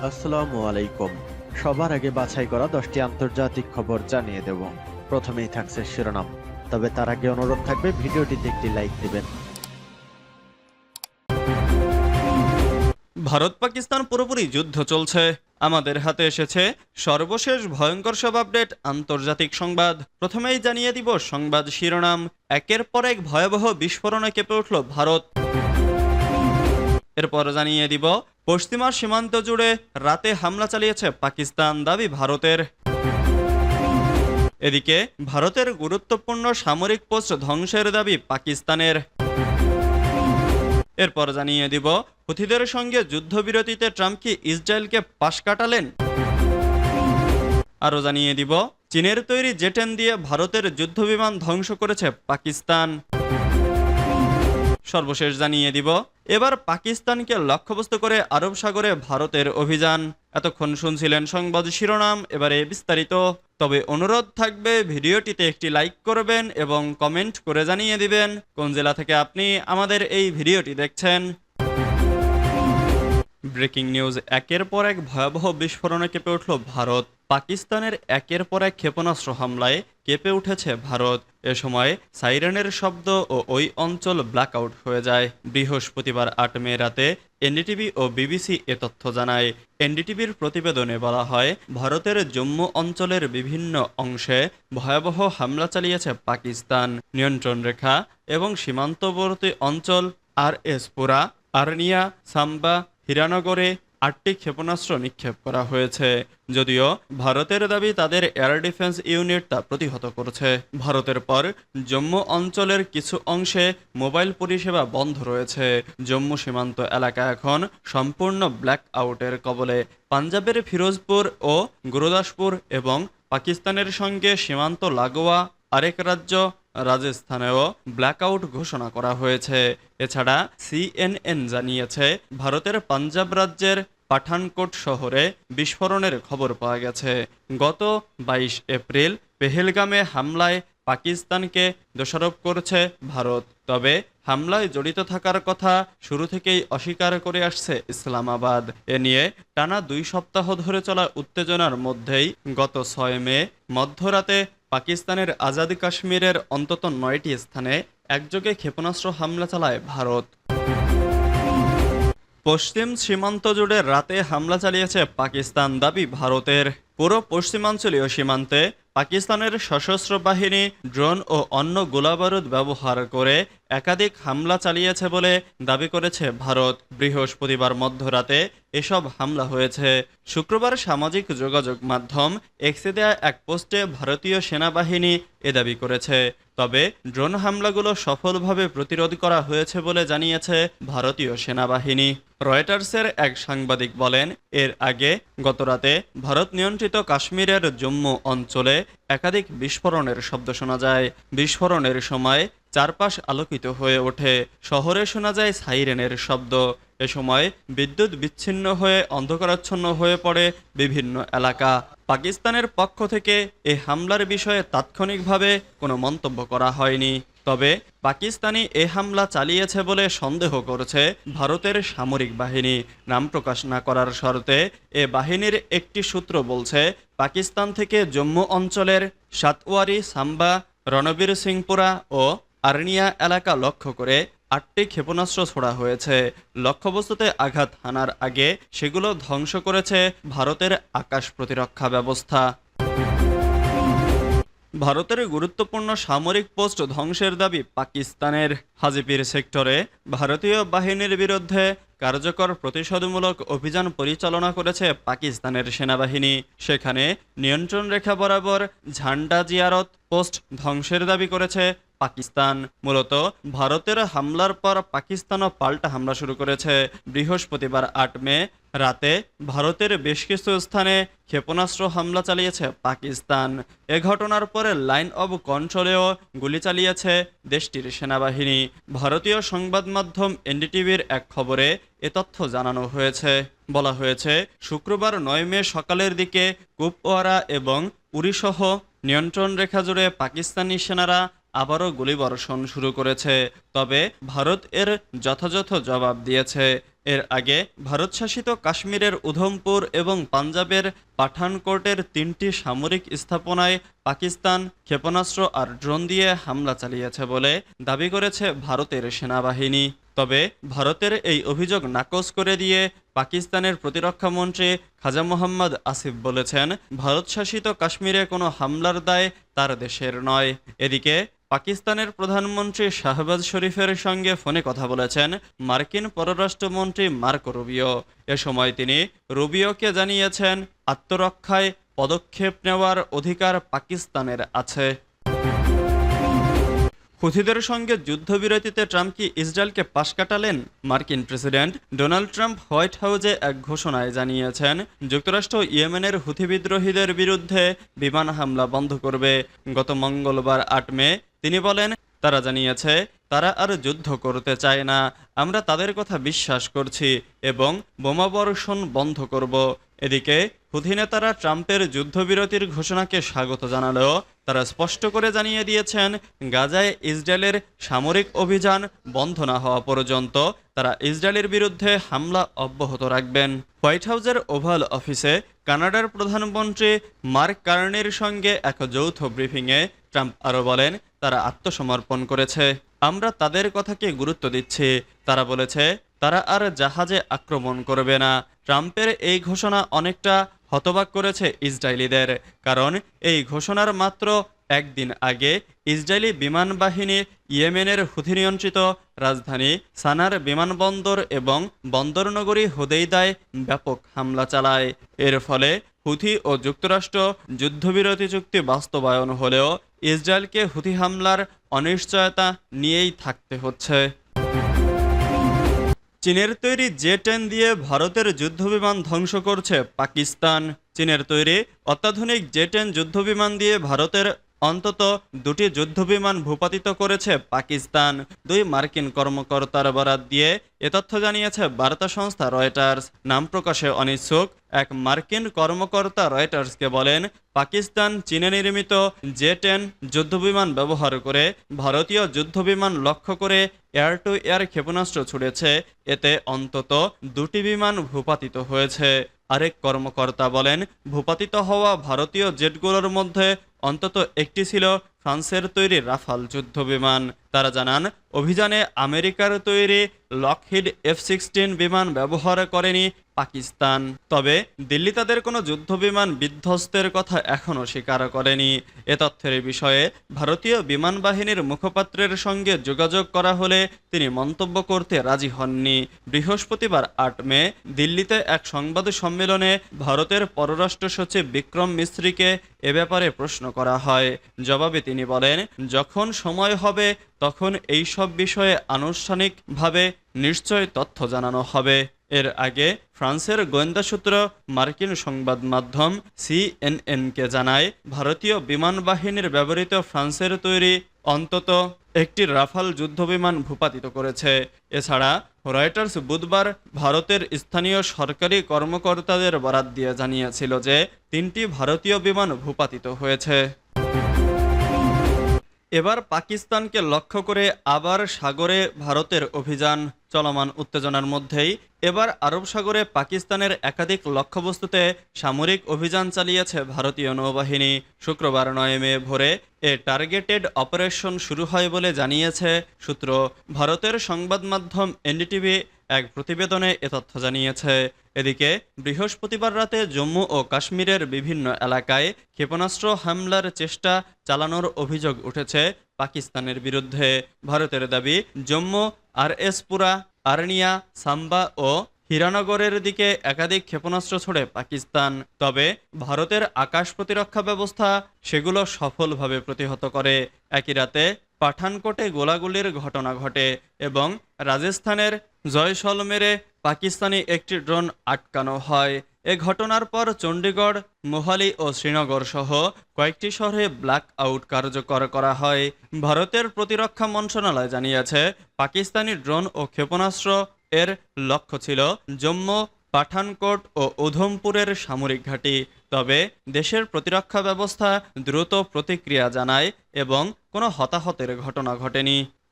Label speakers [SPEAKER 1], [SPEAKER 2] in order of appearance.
[SPEAKER 1] আসসালামু আলাইকুম। সবার আগে বাছাই করা 10টি আন্তর্জাতিক খবর জানিয়ে দেব। প্রথমেই থাকছে শিরোনাম, তবে তার আগে অনুরোধ থাকবে ভিডিওটিতে একটি লাইক দিবেন।
[SPEAKER 2] ভারত পাকিস্তান পুরোপুরি যুদ্ধ চলছে। আমাদের হাতে এসেছে সর্বশেষ ভয়ঙ্কর সব আপডেট আন্তর্জাতিক সংবাদ। প্রথমেই জানিয়ে দিব সংবাদ শিরোনাম। একের পর এক ভয়াবহ বিস্ফোরণে কেঁপে উঠল ভারত। এরপর জানিয়ে দিব পশ্চিমা সীমান্ত জুড়ে রাতে হামলা চালিয়েছে পাকিস্তান, দাবি ভারতের। এদিকে ভারতের গুরুত্বপূর্ণ সামরিক পোস্ট ধ্বংসের দাবি পাকিস্তানের। এরপর জানিয়ে দিব হুথিদের সঙ্গে যুদ্ধবিরতিতে ট্রাম্প কি ইসরায়েলকে পাশ কাটালেন। আরও জানিয়ে দিব চীনের তৈরি জেটেন দিয়ে ভারতের যুদ্ধবিমান ধ্বংস করেছে পাকিস্তান। সর্বশেষ জানিয়ে দিব এবার পাকিস্তানকে লক্ষ্যবস্তু করে আরব সাগরে ভারতের অভিযান। এতক্ষণ শুনছিলেন সংবাদ শিরোনাম, এবারে বিস্তারিত। তবে অনুরোধ থাকবে ভিডিওটিতে একটি লাইক করবেন এবং কমেন্ট করে জানিয়ে দিবেন কোন জেলা থেকে আপনি আমাদের এই ভিডিওটি দেখছেন। Breaking news. একের পর এক ভয়াবহ বিস্ফোরণে কেঁপে উঠল ভারত। পাকিস্তানের একের পর এক ক্ষেপণাস্ত্র হামলায় কেঁপে উঠেছে ভারত। এ সময় সাইরেনের শব্দ ও ওই অঞ্চল ব্ল্যাকআউট হয়ে যায়। বৃহস্পতিবার 8 মে রাতে এনডিটিভি ও বিবিসি এ তথ্য জানায়। এনডিটিভির প্রতিবেদনে বলা হয়, ভারতের জম্মু অঞ্চলের বিভিন্ন অংশে ভয়াবহ হামলা চালিয়েছে পাকিস্তান। নিয়ন্ত্রণ রেখা এবং সীমান্তবর্তী অঞ্চল পুরা, আর্নিয়া, সাম্বা, হীরানগরে 8টি ক্ষেপণাস্ত্র নিক্ষেপ করা হয়েছে। যদিও ভারতের দাবি তাদের এয়ার ডিফেন্স ইউনিট তা প্রতিহত করছে। ভারতের পর জম্মু অঞ্চলের কিছু অংশে মোবাইল পরিষেবা বন্ধ রয়েছে। জম্মু সীমান্ত এলাকা এখন সম্পূর্ণ ব্ল্যাক আউটের কবলে। পাঞ্জাবের ফিরোজপুর ও গুরুদাসপুর এবং পাকিস্তানের সঙ্গে সীমান্ত লাগোয়া আরেক রাজ্য রাজস্থানেও ব্ল্যাকআউট ঘোষণা করা হয়েছে। এছাড়া সিএনএন জানিয়েছে ভারতের পাঞ্জাব রাজ্যের পাঠানকোট শহরে বিস্ফোরণের খবর পাওয়া গেছে। গত 22 এপ্রিল পেহেলগামে হামলায় পাকিস্তানকে দোষারোপ করেছে ভারত। তবে হামলায় জড়িত থাকার কথা শুরু থেকেই অস্বীকার করে আসছে ইসলামাবাদ। এ নিয়ে টানা 2 সপ্তাহ ধরে চলা উত্তেজনার মধ্যেই গত 6 মে মধ্যরাতে পাকিস্তানের আজাদ কাশ্মীরের অন্তত 9টি স্থানে একযোগে ক্ষেপণাস্ত্র হামলা চালায় ভারত। পশ্চিম সীমান্ত জুড়ে রাতে হামলা চালিয়েছে পাকিস্তান, দাবি ভারতের। পুরো পশ্চিমাঞ্চলীয় সীমান্তে পাকিস্তানের সশস্ত্র বাহিনী ড্রোন ও অন্য গোলাবারুদ ব্যবহার করে একাধিক হামলা চালিয়েছে বলে দাবি করেছে ভারত। বৃহস্পতিবার মধ্যরাতে এসব হামলা হয়েছে। শুক্রবার সামাজিক যোগাযোগ মাধ্যম এক্সে দেয়া এক পোস্টে ভারতীয় সেনাবাহিনী এ দাবি করেছে। তবে ড্রোন হামলাগুলো সফলভাবে প্রতিরোধ করা হয়েছে বলে জানিয়েছে ভারতীয় সেনাবাহিনী। রয়টার্সের এক সাংবাদিক বলেন, এর আগে গতরাতে ভারত নিয়ন্ত্রিত কাশ্মীরের জম্মু অঞ্চলে একাধিক বিস্ফোরণের শব্দ শোনা যায়। বিস্ফোরণের সময় চারপাশ আলোকিত হয়ে ওঠে। শহরে শোনা যায় সাইরেনের শব্দ। এ সময় বিদ্যুৎ বিচ্ছিন্ন হয়ে অন্ধকারাচ্ছন্ন হয়ে পড়ে বিভিন্ন এলাকা। পাকিস্তানের পক্ষ থেকে এই হামলার বিষয়ে তাৎক্ষণিকভাবে কোনো মন্তব্য করা হয়নি। তবে পাকিস্তানি এ হামলা চালিয়েছে বলে সন্দেহ করছে ভারতের সামরিক বাহিনী। নাম প্রকাশ না করার শর্তে এ বাহিনীর একটি সূত্র বলছে, পাকিস্তান থেকে জম্মু অঞ্চলের সাতওয়ারি, সাম্বা, রণবীর সিংপুরা ও আর্নিয়া এলাকা লক্ষ্য করে 8টি ক্ষেপণাস্ত্র ছোড়া হয়েছে। লক্ষ্যবস্তুতে আঘাত হানার আগে সেগুলো ধ্বংস করেছে ভারতের আকাশ প্রতিরক্ষা ব্যবস্থা। ভারতের গুরুত্বপূর্ণ সামরিক পোস্ট ধ্বংসের দাবি পাকিস্তানের। হাজিপির সেক্টরে ভারতীয় বাহিনীর বিরুদ্ধে কার্যকর প্রতিশোধমূলক অভিযান পরিচালনা করেছে পাকিস্তানের সেনাবাহিনী। সেখানে নিয়ন্ত্রণ রেখা বরাবর ঝান্ডা জিয়ারত পোস্ট ধ্বংসের দাবি করেছে পাকিস্তান। মূলত ভারতের হামলার পর পাকিস্তানও পাল্টা হামলা শুরু করেছে। বৃহস্পতিবার 8 মে রাতে ভারতের বেশ কিছু স্থানে ক্ষেপণাস্ত্র হামলা চালিয়েছে পাকিস্তান। এ ঘটনার পরে লাইন অব কন্ট্রোলেও গুলি চালিয়েছে দেশটির সেনাবাহিনী। ভারতীয় সংবাদ মাধ্যম এনডিটিভির এক খবরে এ তথ্য জানানো হয়েছে। বলা হয়েছে, শুক্রবার 9 মে সকালের দিকে কুপওয়ারা এবং উরিসহ নিয়ন্ত্রণ রেখা জুড়ে পাকিস্তানি সেনারা আবারও গুলিবর্ষণ শুরু করেছে। তবে ভারত এর যথাযথ জবাব দিয়েছে। এর আগে ভারত শাসিত কাশ্মীরের উধমপুর এবং পাঞ্জাবের পাঠানকোটের 3টি সামরিক স্থাপনায় পাকিস্তান ক্ষেপণাস্ত্র আর ড্রোন দিয়ে হামলা চালিয়েছে বলে দাবি করেছে ভারতের সেনাবাহিনী। তবে ভারতের এই অভিযোগ নাকচ করে দিয়ে পাকিস্তানের প্রতিরক্ষামন্ত্রী খাজা মোহাম্মদ আসিফ বলেছেন, ভারত শাসিত কাশ্মীরে কোনো হামলার দায় তার দেশের নয়। এদিকে পাকিস্তানের প্রধানমন্ত্রী শাহবাজ শরীফের সঙ্গে ফোনে কথা বলেছেন মার্কিন পররাষ্ট্রমন্ত্রী মার্কো রুবিও। এ সময় তিনি রুবিওকে জানিয়েছেন, আত্মরক্ষায় পদক্ষেপ নেওয়ার অধিকার পাকিস্তানের আছে। হুথিদের সঙ্গে যুদ্ধবিরতিতে ট্রাম্প কি ইসরায়েলকে পাশ কাটালেন? মার্কিন প্রেসিডেন্ট ডোনাল্ড ট্রাম্প হোয়াইট হাউসে এক ঘোষণায় জানিয়েছেন, যুক্তরাষ্ট্র ইয়েমেনের হুথি বিদ্রোহীদের বিরুদ্ধে বিমান হামলা বন্ধ করবে। গত মঙ্গলবার 8 মে তিনি বলেন, তারা জানিয়েছে তারা আর যুদ্ধ করতে চায় না, আমরা তাদের কথা বিশ্বাস করছি এবং বোমাবর্ষণ বন্ধ করব। এদিকে হুথি নেতারা ট্রাম্পের যুদ্ধবিরতির ঘোষণাকে স্বাগত জানালেও তারা স্পষ্ট করে জানিয়ে দিয়েছেন, গাজায় ইসরায়েলের সামরিক অভিযান বন্ধ না হওয়া পর্যন্ত তারা ইসরায়েলের বিরুদ্ধে হামলা অব্যাহত রাখবেন। হোয়াইট হাউসের ওভাল অফিসে কানাডার প্রধানমন্ত্রী মার্ক কার্নির সঙ্গে এক যৌথ ব্রিফিংয়ে ট্রাম্প আরও বলেন, তারা আত্মসমর্পণ করেছে, আমরা তাদের কথাকে গুরুত্ব দিচ্ছি। তারা বলেছে তারা আর জাহাজে আক্রমণ করবে না। ট্রাম্পের এই ঘোষণা অনেকটা হতবাক করেছে ইসরায়েলিদের, কারণ এই ঘোষণার মাত্র একদিন আগে ইসরায়েলি বিমান বাহিনী ইয়েমেনের হুথি নিয়ন্ত্রিত রাজধানী সানার বিমানবন্দর এবং বন্দরনগরী হোদেইদায় ব্যাপক হামলা চালায়। এর ফলে হুথি ও যুক্তরাষ্ট্র যুদ্ধবিরতি চুক্তি বাস্তবায়ন হলেও ইসরায়েলকে হুথি হামলার অনিশ্চয়তা নিয়েই থাকতে হচ্ছে। চীনের তৈরি জে-10 দিয়ে ভারতের যুদ্ধবিমান ধ্বংস করছে পাকিস্তান। চীনের তৈরি অত্যাধুনিক জে-10 যুদ্ধবিমান দিয়ে ভারতের অন্তত 2টি যুদ্ধবিমান ভূপাতিত করেছে পাকিস্তান। 2 মার্কিন কর্মকর্তার বরাত দিয়ে এ তথ্য জানিয়েছে বার্তা সংস্থা রয়টার্স। নাম প্রকাশে অনিচ্ছুক এক মার্কিন কর্মকর্তা রয়টার্সকে বলেন, পাকিস্তান চীনে নির্মিত জে-10 যুদ্ধবিমান ব্যবহার করে ভারতীয় যুদ্ধবিমান লক্ষ্য করে এয়ার টু এয়ার ক্ষেপণাস্ত্র ছুড়েছে। এতে অন্তত 2টি বিমান ভূপাতিত হয়েছে। আরেক কর্মকর্তা বলেন, ভূপাতিত হওয়া ভারতীয় জেটগুলোর মধ্যে অন্তত একটি ছিল ফ্রান্সের তৈরি রাফাল যুদ্ধবিমান। তারা জানান, অভিযানে আমেরিকার তৈরি লকহিড F-16 বিমান ব্যবহার করেনি পাকিস্তান। তবে দিল্লি তাদের কোনো যুদ্ধবিমান বিধ্বস্তের কথা এখনও স্বীকার করেনি। এ তথ্যের বিষয়ে ভারতীয় বিমান বাহিনীর মুখপাত্রের সঙ্গে যোগাযোগ করা হলে তিনি মন্তব্য করতে রাজি হননি। বৃহস্পতিবার 8 মে দিল্লিতে এক সংবাদ সম্মেলনে ভারতের পররাষ্ট্র সচিব বিক্রম মিস্ত্রিকে এ ব্যাপারে প্রশ্ন করা হয়। জবাবে তিনি বলেন, যখন সময় হবে তখন এই সব বিষয়ে আনুষ্ঠানিকভাবে নিশ্চয় তথ্য জানানো হবে। এর আগে ফ্রান্সের গোয়েন্দা সূত্র মার্কিন সংবাদ মাধ্যম CNN-কে জানায়, ভারতীয় বিমান বাহিনীর ব্যবহৃত ফ্রান্সের তৈরি অন্তত একটি রাফাল যুদ্ধবিমান ভূপাতিত করেছে। এছাড়া রয়টার্স বুধবার ভারতের স্থানীয় সরকারি কর্মকর্তাদের বরাত দিয়ে জানিয়েছিল যে 3টি ভারতীয় বিমান ভূপাতিত হয়েছে। এবার পাকিস্তানকে লক্ষ্য করে আবার সাগরে ভারতের অভিযান। চলমান উত্তেজনার মধ্যেই এবার আরব সাগরে পাকিস্তানের একাধিক লক্ষ্যবস্তুতে সামরিক অভিযান চালিয়েছে ভারতীয় নৌবাহিনী। শুক্রবার 9 মে ভোরে টার্গেটেড অপারেশন শুরু হয় বলে জানিয়েছে সূত্র। ভারতের সংবাদ মাধ্যম NDTV এক প্রতিবেদনে এ তথ্য জানিয়েছে। এদিকে বৃহস্পতিবার রাতে জম্মু ও কাশ্মীরের বিভিন্ন এলাকায় ক্ষেপণাস্ত্র হামলার চেষ্টা চালানোর অভিযোগ উঠেছে পাকিস্তানের বিরুদ্ধে। ভারতের দাবি, জম্মু, RS-পুরা, আর্নিয়া, সাম্বা ও হীরানগরের দিকে একাধিক ক্ষেপণাস্ত্র ছোড়ে পাকিস্তান। তবে ভারতের আকাশ প্রতিরক্ষা ব্যবস্থা সেগুলো সফলভাবে প্রতিহত করে। একই রাতে পাঠানকোটে গোলাগুলির ঘটনা ঘটে এবং রাজস্থানের জয়সলমেরে পাকিস্তানি একটি ড্রোন আটকানো হয়। এ ঘটনার পর চণ্ডীগড়, মোহালি ও শ্রীনগর সহ কয়েকটি শহরে ব্ল্যাক আউট কার্যকর করা হয়। ভারতের প্রতিরক্ষা মন্ত্রণালয় জানিয়েছে, পাকিস্তানি ড্রোন ও ক্ষেপণাস্ত্র এর লক্ষ্য ছিল জম্মু, পাঠানকোট ও উধমপুরের সামরিক ঘাঁটি। তবে দেশের প্রতিরক্ষা ব্যবস্থা দ্রুত প্রতিক্রিয়া জানায় এবং কোনো হতাহতের ঘটনা ঘটেনি।